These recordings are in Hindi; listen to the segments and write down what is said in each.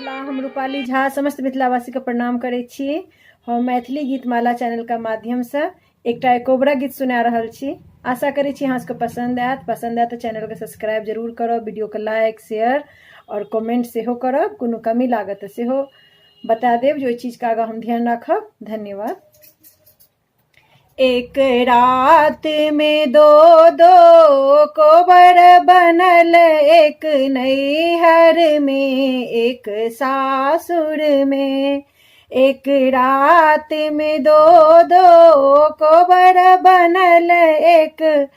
मिथिला, हम रूपाली झा समस्त मिथिलावासी के प्रणाम करै छी। हम मैथिली गीतमाला चैनल के माध्यम से एकटा कोबरा गीत सुना रहल छी। आशा करै छी अहाँ सबके पसंद आयत तो चैनल के सब्सक्राइब जरूर करब, वीडियो के लाइक शेयर और कमेंट सेहो करब। कोनो कमी लागत तऽ सेहो बता देब जो चीज का आगा हम ध्यान रखब। धन्यवाद। एक रात में दो दो कोबर बनल, एक नैहर में एक सासुर में। एक रात में दो दो कोबर बनल, एक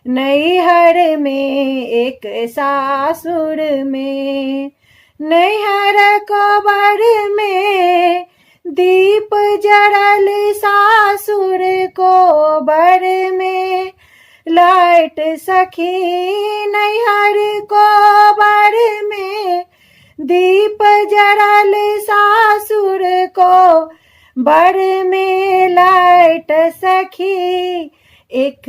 नैहर में एक सासुर में। नैहर कोबर में दीप जरल, सासुर कोबर में लाइट सखी। नैहर कोबर में दीप जरल, सासुर कोबर में लाइट सखी। एक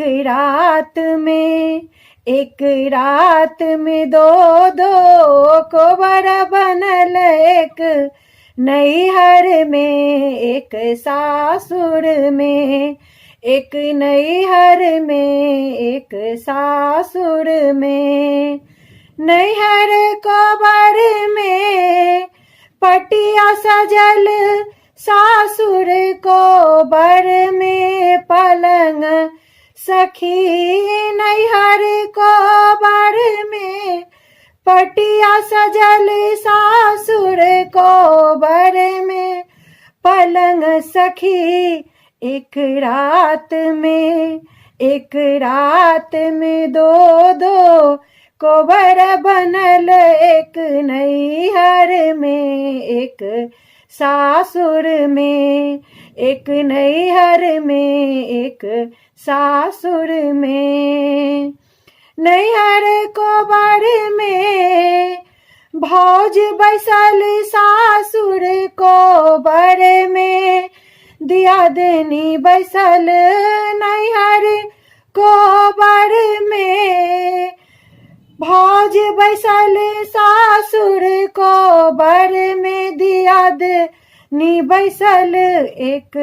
रात में दो दो कोबर बनल, एक नैहर में एक सासुर में। एक नैहर में एक सासुर में। नैहर कोबर में पटिया सजल, सासुर कोबर में पलंग सखी। नैहर कोबर में पटिया सजल, सासुर कोबर में पलंग सखी। एक रात में दो दो कोबर बनल, एक नैहर में एक सासुर में। एक नैहर में एक सासुर में। नैहर कोबर में भौज बैसल, सासुर कोबर में दियादनी बैसल। नैहर कोबर में भौज बैसल, सासुर कोबर में दियादनी बैसल। एक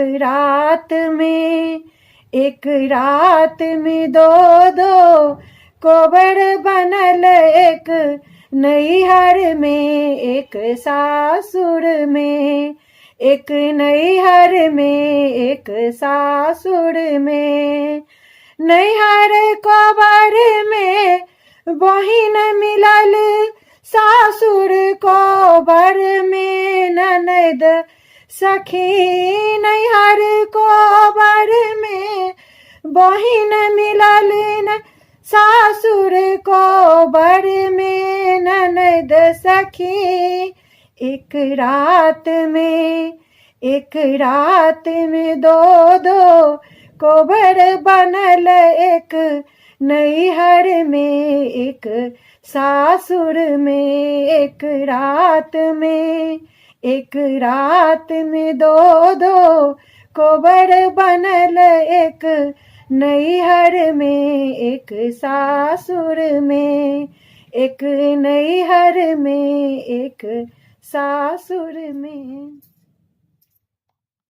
रात में दो दो कोबर बनल, एक नैहर में एक सासुर में। एक नैहर में एक सासुर में। नैहर कोबर में बहिन मिलल, सासुर कोबर में ननद सखी। नैहर कोबर में बहिन मिलल, सासुर कोबर में ननद सखी। एक रात में दो दो कोबर बनल, एक नैहर में एक सासुर में। एक रात में दो दो कोबर बनल, एक नैहर में एक सासुर में। एक नैहर में एक सासुर में।